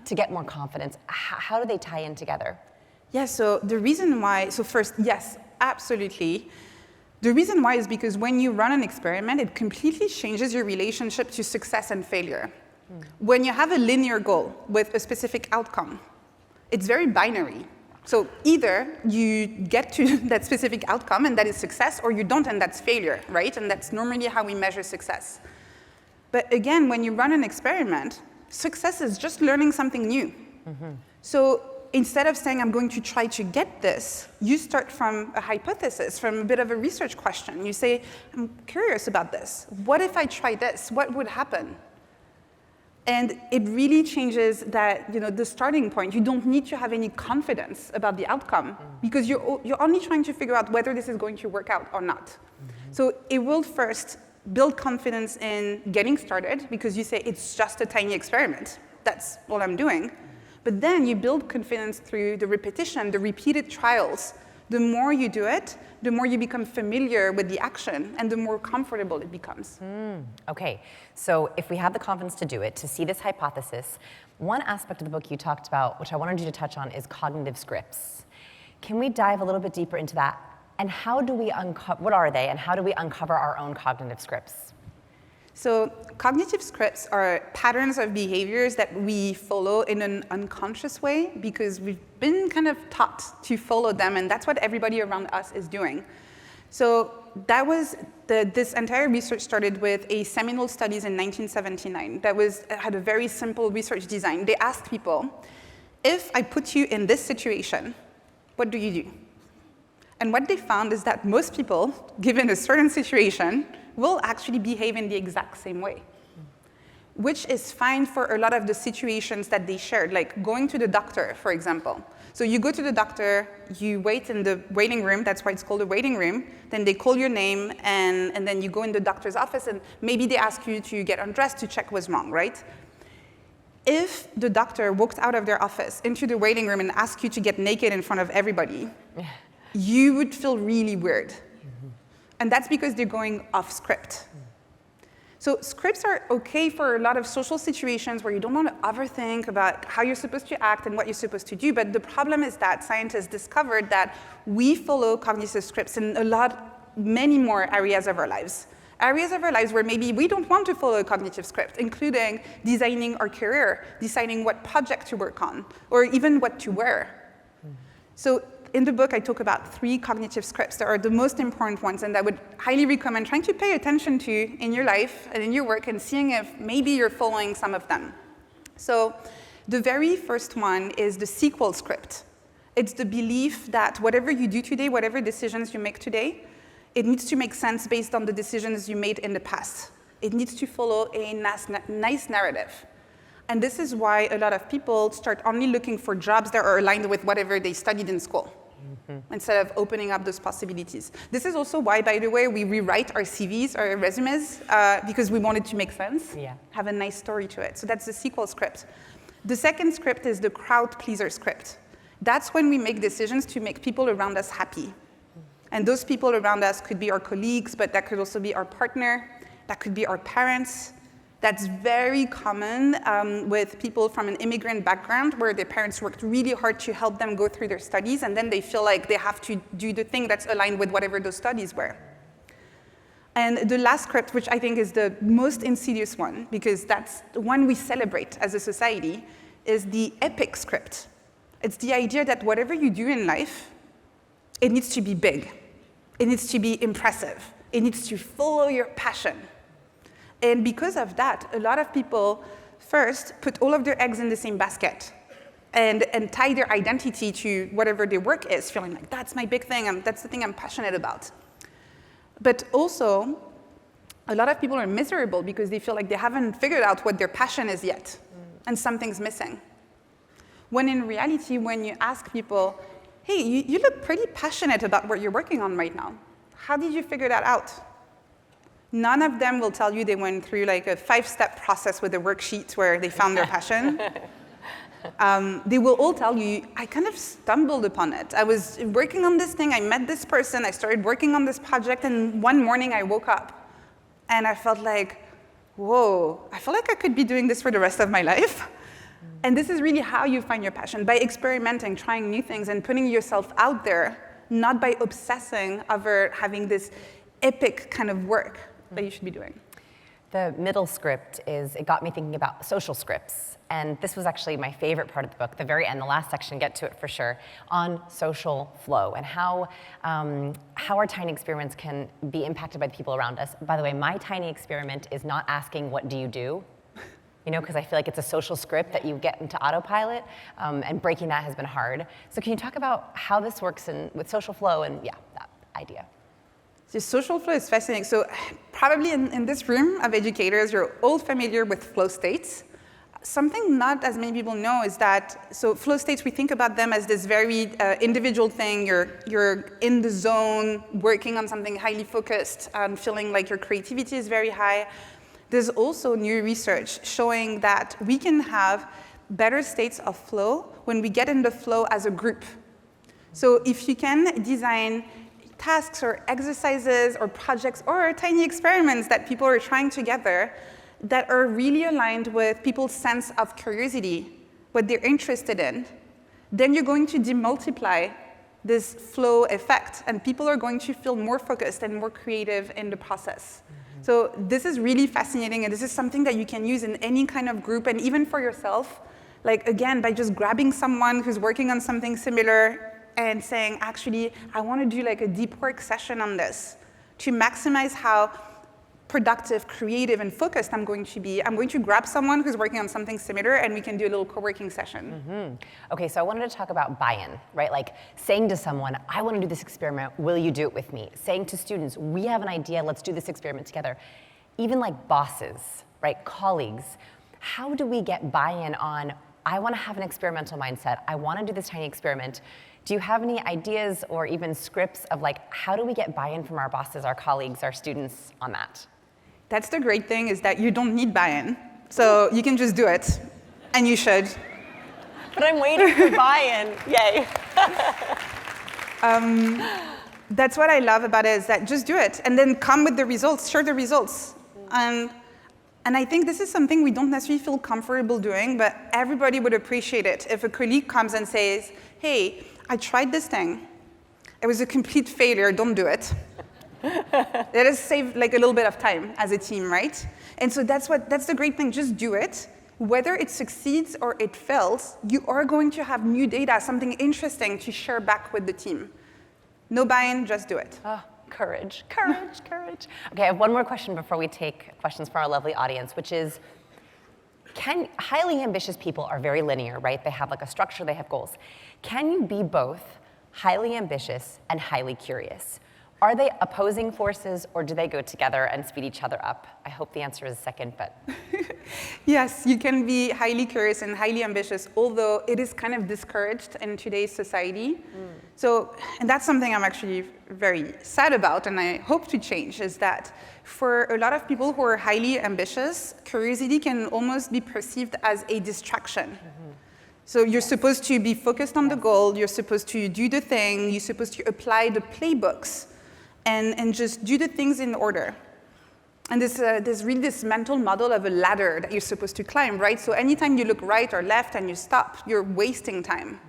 to get more confidence? How do they tie in together? Yeah, so the reason why, so first, yes, absolutely. The reason why is because when you run an experiment, it completely changes your relationship to success and failure. When you have a linear goal with a specific outcome, it's very binary. So either you get to that specific outcome and that is success, or you don't and that's failure, right? And that's normally how we measure success. But again, when you run an experiment, success is just learning something new. Mm-hmm. So instead of saying, I'm going to try to get this, you start from a hypothesis, from a bit of a research question. You say, I'm curious about this. What if I try this? What would happen? And it really changes that, you know, the starting point. You don't need to have any confidence about the outcome because you're only trying to figure out whether this is going to work out or not. Mm-hmm. So it will first build confidence in getting started because you say it's just a tiny experiment. That's all I'm doing. But then you build confidence through the repetition, the repeated trials. The more you do it, the more you become familiar with the action and the more comfortable it becomes. Okay, so if we have the confidence to do it, to see this hypothesis, one aspect of the book you talked about, which I wanted you to touch on, is cognitive scripts. Can we dive a little bit deeper into that? And how do we what are they, and how do we uncover our own cognitive scripts? So cognitive scripts are patterns of behaviors that we follow in an unconscious way because we've been kind of taught to follow them, and that's what everybody around us is doing. So that was this entire research started with a seminal studies in 1979 that had a very simple research design. They asked people, if I put you in this situation, what do you do? And what they found is that most people, given a certain situation, will actually behave in the exact same way. which is fine for a lot of the situations that they shared, like going to the doctor, for example. So you go to the doctor, you wait in the waiting room, that's why it's called a waiting room, then they call your name, and then you go in the doctor's office, and maybe they ask you to get undressed to check what's wrong, right? If the doctor walked out of their office into the waiting room and asked you to get naked in front of everybody, you would feel really weird. Mm-hmm. And that's because they're going off script. So scripts are okay for a lot of social situations where you don't want to overthink about how you're supposed to act and what you're supposed to do. But the problem is that scientists discovered that we follow cognitive scripts in many more areas of our lives. Areas of our lives where maybe we don't want to follow a cognitive script, including designing our career, deciding what project to work on, or even what to wear. Mm-hmm. So in the book, I talk about 3 cognitive scripts that are the most important ones, and I would highly recommend trying to pay attention to in your life and in your work and seeing if maybe you're following some of them. So the very first one is the sequel script. It's the belief that whatever you do today, whatever decisions you make today, it needs to make sense based on the decisions you made in the past. It needs to follow a nice narrative. And this is why a lot of people start only looking for jobs that are aligned with whatever they studied in school, instead of opening up those possibilities. This is also why, by the way, we rewrite our CVs, our resumes, because we want it to make sense, have a nice story to it. So that's the sequel script. The second script is the crowd pleaser script. That's when we make decisions to make people around us happy. And those people around us could be our colleagues, but that could also be our partner, that could be our parents. That's very common with people from an immigrant background where their parents worked really hard to help them go through their studies, and then they feel like they have to do the thing that's aligned with whatever those studies were. And the last script, which I think is the most insidious one, because that's the one we celebrate as a society, is the epic script. It's the idea that whatever you do in life, it needs to be big. It needs to be impressive. It needs to follow your passion. And because of that, a lot of people first put all of their eggs in the same basket and tie their identity to whatever their work is, feeling like that's my big thing, that's the thing I'm passionate about. But also, a lot of people are miserable because they feel like they haven't figured out what their passion is yet, and something's missing. When in reality, when you ask people, hey, you look pretty passionate about what you're working on right now. How did you figure that out? None of them will tell you they went through like a 5-step process with a worksheet where they found their passion. They will all tell you, I kind of stumbled upon it. I was working on this thing, I met this person, I started working on this project, and one morning I woke up and I felt like, whoa, I feel like I could be doing this for the rest of my life. And this is really how you find your passion, by experimenting, trying new things, and putting yourself out there, not by obsessing over having this epic kind of work that you should be doing. The middle script it got me thinking about social scripts. And this was actually my favorite part of the book, the very end, the last section, get to it for sure, on social flow and how our tiny experiments can be impacted by the people around us. By the way, my tiny experiment is not asking, what do you do? Because I feel like it's a social script that you get into autopilot, and breaking that has been hard. So can you talk about how this works with social flow and, that idea? The social flow is fascinating. So probably in this room of educators, you're all familiar with flow states. Something not as many people know is that, so flow states, we think about them as this very individual thing. You're in the zone, working on something highly focused, feeling like your creativity is very high. There's also new research showing that we can have better states of flow when we get in the flow as a group. So if you can design tasks or exercises or projects or tiny experiments that people are trying together that are really aligned with people's sense of curiosity, what they're interested in, then you're going to demultiply this flow effect, and people are going to feel more focused and more creative in the process. So this is really fascinating, and this is something that you can use in any kind of group, and even for yourself, like again, by just grabbing someone who's working on something similar and saying, actually, I want to do like a deep work session on this to maximize how productive, creative, and focused I'm going to be. I'm going to grab someone who's working on something similar, and we can do a little co-working session. Mm-hmm. Okay, so I wanted to talk about buy-in, right? Like saying to someone, I want to do this experiment, will you do it with me? Saying to students, we have an idea, let's do this experiment together. Even like bosses, right, colleagues, how do we get buy-in on, I want to have an experimental mindset, I want to do this tiny experiment? Do you have any ideas or even scripts of like, how do we get buy-in from our bosses, our colleagues, our students on that? That's the great thing, is that you don't need buy-in. So you can just do it, and you should. But I'm waiting for buy-in, yay. That's what I love about it, is that just do it, and then come with the results, share the results. And I think this is something we don't necessarily feel comfortable doing, but everybody would appreciate it if a colleague comes and says, hey, I tried this thing. It was a complete failure, don't do it. Let us save like a little bit of time as a team, right? And so that's the great thing, just do it. Whether it succeeds or it fails, you are going to have new data, something interesting to share back with the team. No buy-in, just do it. Oh, courage, courage, courage. Okay, I have one more question before we take questions from our lovely audience, which is, highly ambitious people are very linear, right? They have like a structure, they have goals. Can you be both highly ambitious and highly curious? Are they opposing forces, or do they go together and speed each other up? I hope the answer is second, but. Yes, you can be highly curious and highly ambitious, although it is kind of discouraged in today's society. So, and that's something I'm actually very sad about, and I hope to change, is that for a lot of people who are highly ambitious, curiosity can almost be perceived as a distraction. So you're supposed to be focused on the goal, you're supposed to do the thing, you're supposed to apply the playbooks, and just do the things in order. And there's really this mental model of a ladder that you're supposed to climb, right? So anytime you look right or left and you stop, you're wasting time.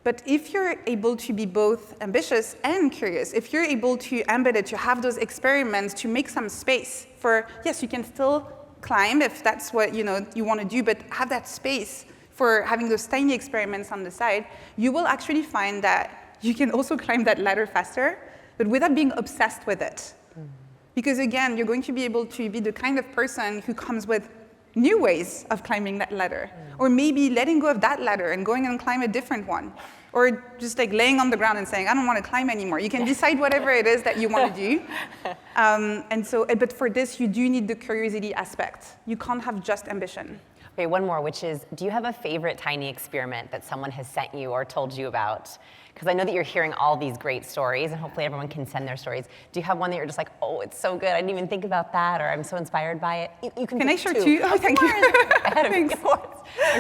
But if you're able to be both ambitious and curious, if you're able to embed it, to have those experiments, to make some space for, yes, you can still climb if that's what you want to do, but have that space for having those tiny experiments on the side, you will actually find that you can also climb that ladder faster, but without being obsessed with it. Because again, you're going to be able to be the kind of person who comes with new ways of climbing that ladder. Or maybe letting go of that ladder and going and climb a different one. Or just like laying on the ground and saying, I don't want to climb anymore. You can decide whatever it is that you want to do. But for this, you do need the curiosity aspect. You can't have just ambition. Okay, one more, which is, do you have a favorite tiny experiment that someone has sent you or told you about? Because I know that you're hearing all these great stories, and hopefully everyone can send their stories. Do you have one that you're just like, oh, it's so good, I didn't even think about that, or I'm so inspired by it? You can I share two? Oh, thank you. Thanks.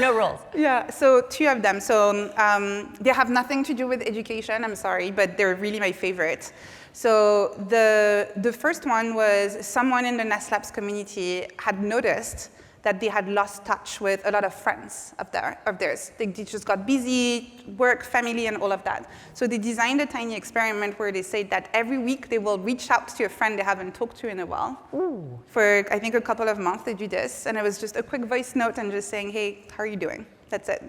No rules. Yeah, so two of them. So they have nothing to do with education, I'm sorry, but they're really my favorite. So the first one was someone in the Nest Labs community had noticed that they had lost touch with a lot of friends of theirs. They just got busy, work, family, and all of that. So they designed a tiny experiment where they said that every week they will reach out to a friend they haven't talked to in a while. Ooh. For, I think, a couple of months they do this. And it was just a quick voice note and just saying, hey, how are you doing? That's it.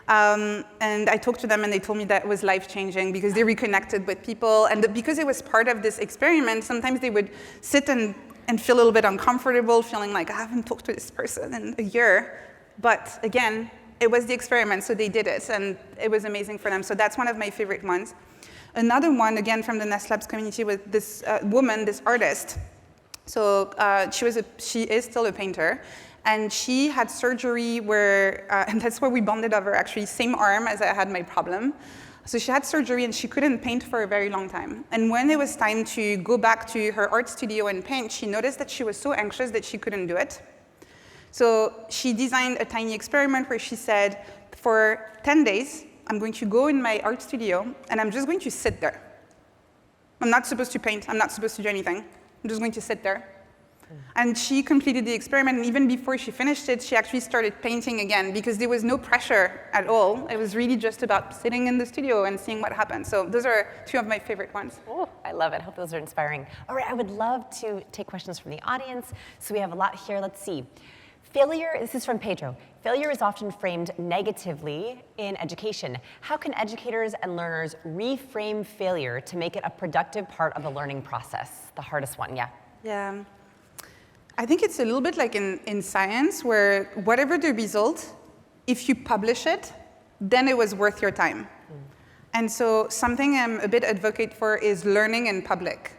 And I talked to them, and they told me that it was life-changing because they reconnected with people. And because it was part of this experiment, sometimes they would sit and feel a little bit uncomfortable, feeling like, I haven't talked to this person in a year. But again, it was the experiment, so they did it, and it was amazing for them. So that's one of my favorite ones. Another one, again, from the Nest Labs community, was this woman, this artist. So she is still a painter, and she had surgery where, and that's where we bonded over, actually, same arm as I had my problem. So she had surgery, and she couldn't paint for a very long time. And when it was time to go back to her art studio and paint, she noticed that she was so anxious that she couldn't do it. So she designed a tiny experiment where she said, for 10 days, I'm going to go in my art studio, and I'm just going to sit there. I'm not supposed to paint. I'm not supposed to do anything. I'm just going to sit there. And she completed the experiment, and even before she finished it, she actually started painting again because there was no pressure at all. It was really just about sitting in the studio and seeing what happened. So those are two of my favorite ones. Oh, I love it. I hope those are inspiring. All right, I would love to take questions from the audience. So we have a lot here. Let's see. Failure, this is from Pedro. Failure is often framed negatively in education. How can educators and learners reframe failure to make it a productive part of the learning process? The hardest one, yeah. Yeah. I think it's a little bit like in science, where whatever the result, if you publish it, then it was worth your time. And so something I'm a bit advocate for is learning in public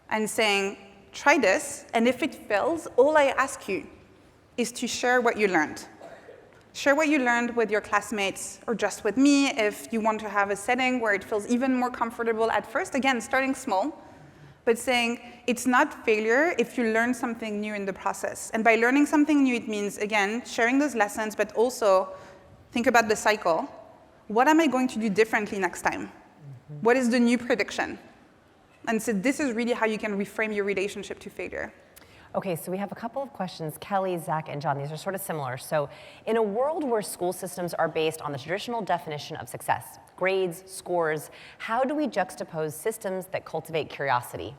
and saying, try this, and if it fails, all I ask you is to share what you learned. Share what you learned with your classmates or just with me if you want to have a setting where it feels even more comfortable at first. Again, starting small, but saying it's not failure if you learn something new in the process. And by learning something new, it means, again, sharing those lessons, but also think about the cycle. What am I going to do differently next time? What is the new prediction? And so this is really how you can reframe your relationship to failure. Okay, so we have a couple of questions. Kelly, Zach, and John, these are sort of similar. So in a world where school systems are based on the traditional definition of success, grades, scores, how do we juxtapose systems that cultivate curiosity?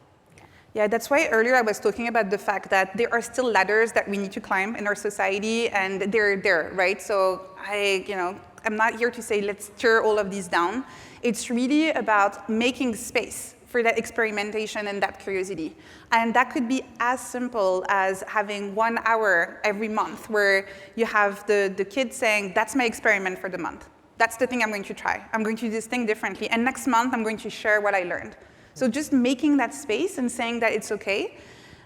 Yeah, that's why earlier I was talking about the fact that there are still ladders that we need to climb in our society, and they're there, right? So I'm not here to say let's tear all of these down. It's really about making space for that experimentation and that curiosity. And that could be as simple as having 1 hour every month where you have the kid saying, that's my experiment for the month. That's the thing I'm going to try. I'm going to do this thing differently. And next month, I'm going to share what I learned. So just making that space and saying that it's okay.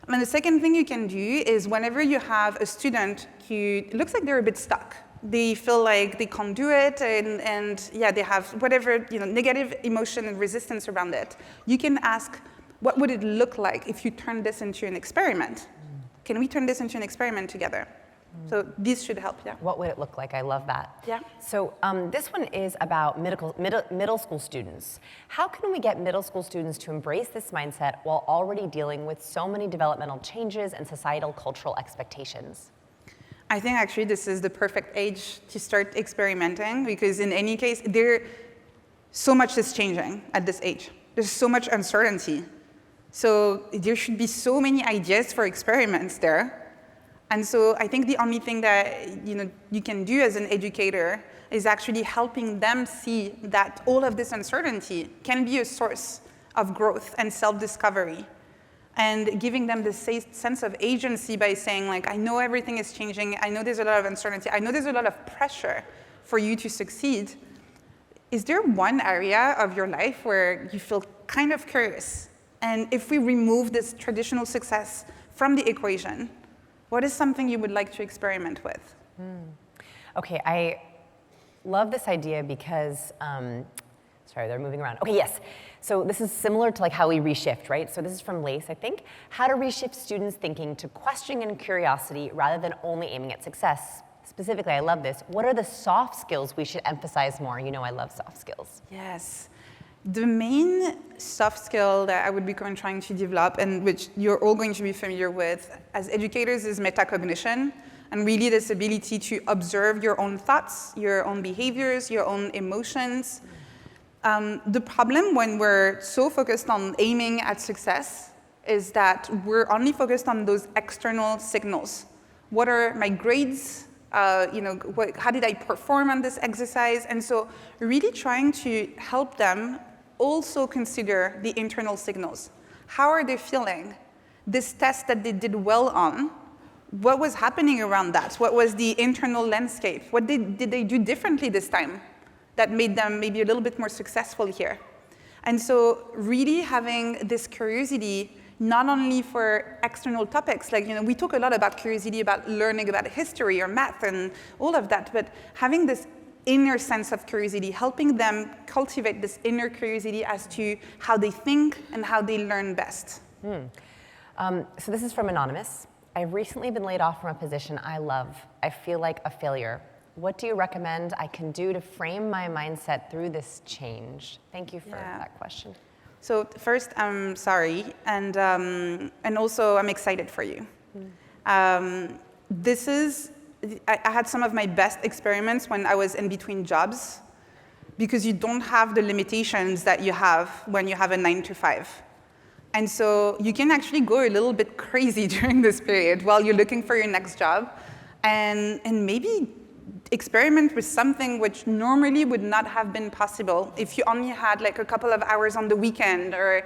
And the second thing you can do is whenever you have a student who looks like they're a bit stuck, they feel like they can't do it, and yeah, they have whatever negative emotion and resistance around it. You can ask, what would it look like if you turn this into an experiment? Can we turn this into an experiment together? So this should help, yeah. What would it look like? I love that. Yeah. So this one is about middle school students. How can we get middle school students to embrace this mindset while already dealing with so many developmental changes and societal cultural expectations? I think actually this is the perfect age to start experimenting, because in any case, so much is changing at this age. There's so much uncertainty. So there should be so many ideas for experiments there. And so I think the only thing that you can do as an educator is actually helping them see that all of this uncertainty can be a source of growth and self-discovery. And giving them this sense of agency by saying, like, I know everything is changing, I know there's a lot of uncertainty, I know there's a lot of pressure for you to succeed. Is there one area of your life where you feel kind of curious? And if we remove this traditional success from the equation, what is something you would like to experiment with? Okay, I love this idea because, sorry, they're moving around. Okay, yes. So this is similar to like how we reshift, right? So this is from Lace, I think. How to reshift students' thinking to questioning and curiosity rather than only aiming at success. Specifically, I love this. What are the soft skills we should emphasize more? You know I love soft skills. Yes. The main soft skill that I would be trying to develop, and which you're all going to be familiar with as educators, is metacognition, and really this ability to observe your own thoughts, your own behaviors, your own emotions. The problem when we're so focused on aiming at success is that we're only focused on those external signals. What are my grades? How did I perform on this exercise? And so really trying to help them also consider the internal signals. How are they feeling? This test that they did well on, what was happening around that? What was the internal landscape? What did they do differently this time that made them maybe a little bit more successful here? And so really having this curiosity, not only for external topics, like, we talk a lot about curiosity, about learning about history or math and all of that, but having this inner sense of curiosity, helping them cultivate this inner curiosity as to how they think and how they learn best. So this is from Anonymous. I've recently been laid off from a position I love. I feel like a failure. What do you recommend I can do to frame my mindset through this change? Thank you for that question. So first, I'm sorry, and also I'm excited for you. I had some of my best experiments when I was in between jobs, because you don't have the limitations that you have when you have a 9 to 5. And so you can actually go a little bit crazy during this period while you're looking for your next job, and maybe experiment with something which normally would not have been possible if you only had like a couple of hours on the weekend, or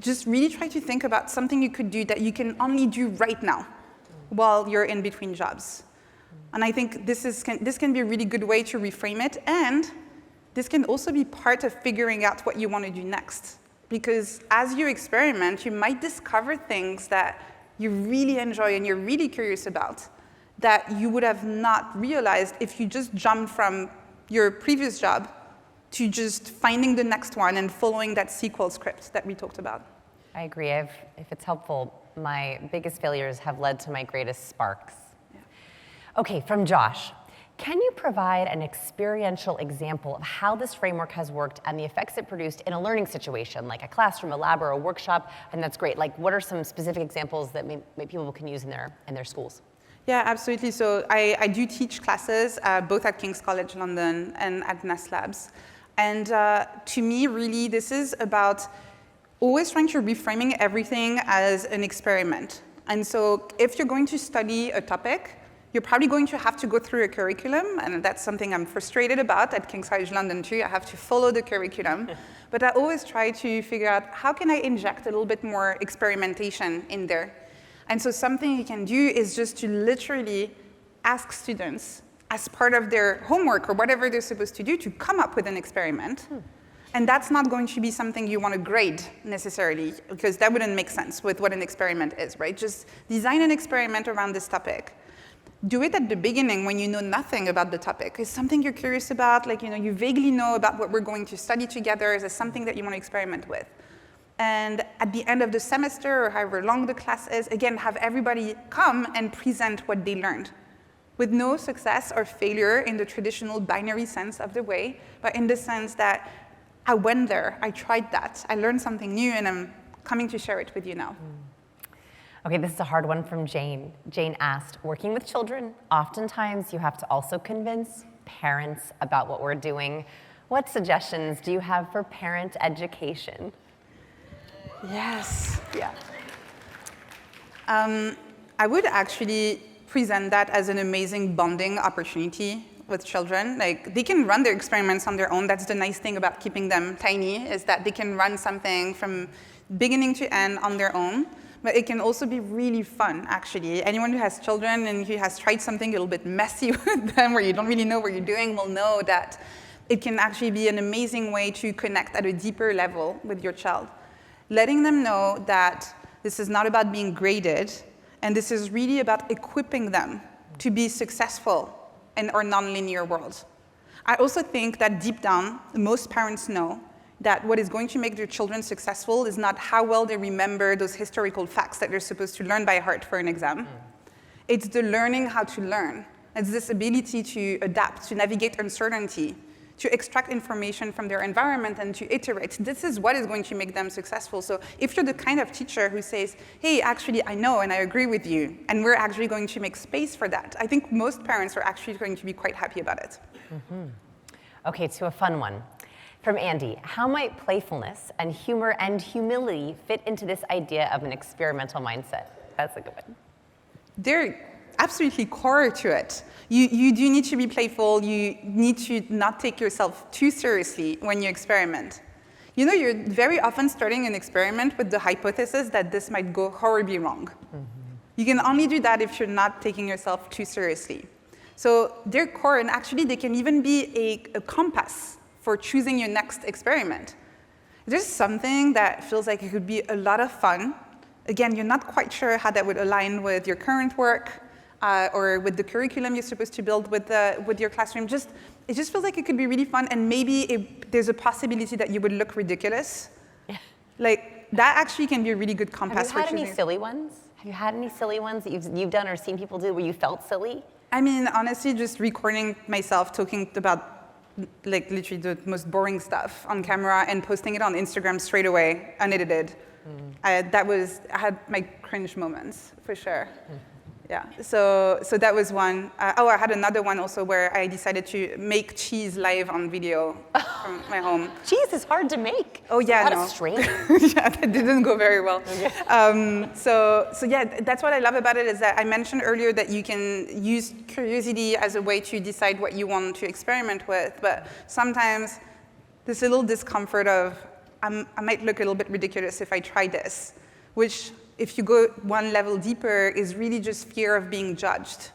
just really try to think about something you could do that you can only do right now while you're in between jobs. And I think this can be a really good way to reframe it, and this can also be part of figuring out what you want to do next. Because as you experiment, you might discover things that you really enjoy and you're really curious about. that you would have not realized if you just jumped from your previous job to just finding the next one and following that SQL script that we talked about. I agree. If it's helpful, my biggest failures have led to my greatest sparks. Yeah. Okay, from Josh. Can you provide an experiential example of how this framework has worked and the effects it produced in a learning situation, like a classroom, a lab, or a workshop? And that's great. Like, what are some specific examples that people can use in their schools? Yeah, absolutely. So I do teach classes, both at King's College London and at NAS Labs. And to me, really, this is about always trying to reframing everything as an experiment. And so if you're going to study a topic, you're probably going to have to go through a curriculum, and that's something I'm frustrated about at King's College London too. I have to follow the curriculum. But I always try to figure out how can I inject a little bit more experimentation in there. And so something you can do is just to literally ask students, as part of their homework or whatever they're supposed to do, to come up with an experiment. And that's not going to be something you want to grade necessarily, because that wouldn't make sense with what an experiment is, right? Just design an experiment around this topic. Do it at the beginning when you know nothing about the topic. Is something you're curious about, like, you vaguely know about what we're going to study together. Is there something that you want to experiment with? And at the end of the semester, or however long the class is, again, have everybody come and present what they learned, with no success or failure in the traditional binary sense of the way, but in the sense that I went there, I tried that, I learned something new, and I'm coming to share it with you now. Okay, this is a hard one from Jane. Jane asked, working with children, oftentimes you have to also convince parents about what we're doing. What suggestions do you have for parent education? Yes, yeah. I would actually present that as an amazing bonding opportunity with children. Like, they can run their experiments on their own. That's the nice thing about keeping them tiny, is that they can run something from beginning to end on their own. But it can also be really fun, actually. Anyone who has children and who has tried something a little bit messy with them, where you don't really know what you're doing, will know that it can actually be an amazing way to connect at a deeper level with your child. Letting them know that this is not about being graded, and this is really about equipping them to be successful in our nonlinear world. I also think that deep down, most parents know that what is going to make their children successful is not how well they remember those historical facts that they're supposed to learn by heart for an exam. It's the learning how to learn. It's this ability to adapt, to navigate uncertainty, to extract information from their environment and to iterate. This is what is going to make them successful. So if you're the kind of teacher who says, hey, actually, I know and I agree with you, and we're actually going to make space for that, I think most parents are actually going to be quite happy about it. Mm-hmm. Okay, to a fun one. From Andy, how might playfulness and humor and humility fit into this idea of an experimental mindset? That's a good one. They're absolutely core to it. You do need to be playful. You need to not take yourself too seriously when you experiment. You're very often starting an experiment with the hypothesis that this might go horribly wrong. Mm-hmm. You can only do that if you're not taking yourself too seriously. So they're core, and actually they can even be a compass for choosing your next experiment. There's something that feels like it could be a lot of fun. Again, you're not quite sure how that would align with your current work or with the curriculum you're supposed to build with your classroom. It just feels like it could be really fun, and maybe there's a possibility that you would look ridiculous. Yeah. Like, that actually can be a really good compass for choosing. Have you had any silly ones? Have you had any silly ones that you've done or seen people do where you felt silly? I mean, honestly, just recording myself talking about like literally the most boring stuff on camera and posting it on Instagram straight away, unedited. I had my cringe moments, for sure. Yeah, so that was one. I had another one also where I decided to make cheese live on video from my home. Cheese is hard to make. Oh yeah, a lot of strain. Yeah, that didn't go very well. Okay. So yeah, that's what I love about it, is that I mentioned earlier that you can use curiosity as a way to decide what you want to experiment with, but sometimes this little discomfort of, I might look a little bit ridiculous if I try this, which, if you go one level deeper, is really just fear of being judged.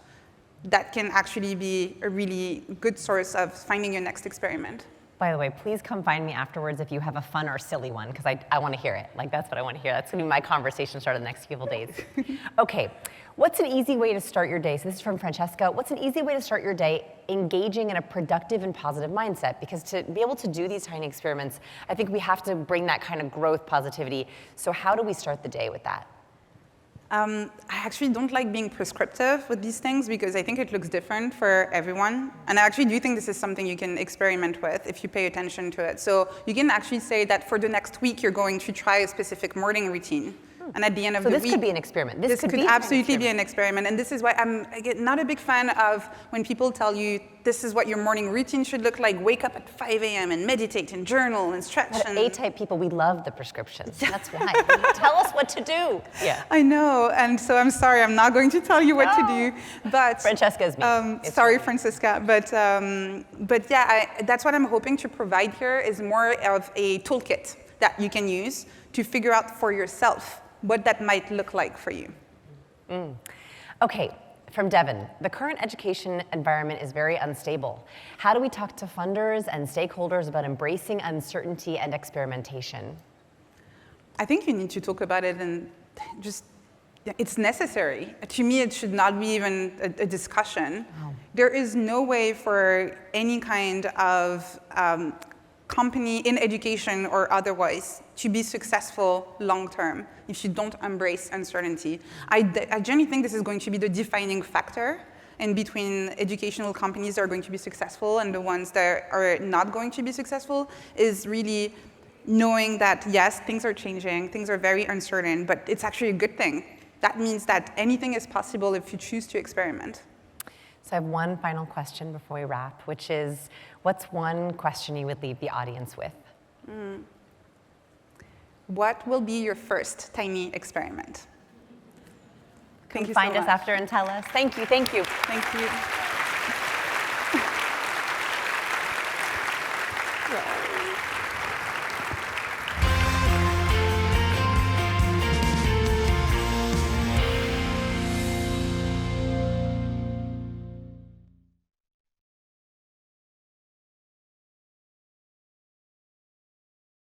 That can actually be a really good source of finding your next experiment. By the way, please come find me afterwards if you have a fun or silly one, because I want to hear it. Like, that's what I want to hear. That's going to be my conversation start of the next couple days. Okay, what's an easy way to start your day? So this is from Francesca. What's an easy way to start your day engaging in a productive and positive mindset? Because to be able to do these tiny experiments, I think we have to bring that kind of growth positivity. So how do we start the day with that? I actually don't like being prescriptive with these things because I think it looks different for everyone. And I actually do think this is something you can experiment with if you pay attention to it. So you can actually say that for the next week, you're going to try a specific morning routine. And at the end of the week, So this could be an experiment. This could absolutely be an experiment. And this is why I'm not a big fan of when people tell you this is what your morning routine should look like. Wake up at 5 a.m. and meditate and journal and stretch. But A-type people, we love the prescriptions. That's why. Tell us what to do. Yeah. I know. And so I'm sorry, I'm not going to tell you what to do. But Francesca is me. Sorry, Francesca. But yeah, that's what I'm hoping to provide here is more of a toolkit that you can use to figure out for yourself what that might look like for you. Okay, from Devin, the current education environment is very unstable. How do we talk to funders and stakeholders about embracing uncertainty and experimentation? I think you need to talk about it and just, it's necessary. To me, it should not be even a discussion. Oh. There is no way for any kind of company in education or otherwise to be successful long-term if you don't embrace uncertainty. I genuinely think this is going to be the defining factor in between educational companies that are going to be successful and the ones that are not going to be successful is really knowing that, yes, things are changing, things are very uncertain, but it's actually a good thing. That means that anything is possible if you choose to experiment. So I have one final question before we wrap, which is, what's one question you would leave the audience with? What will be your first tiny experiment? Come find us after and tell us. Thank you, thank you. Thank you.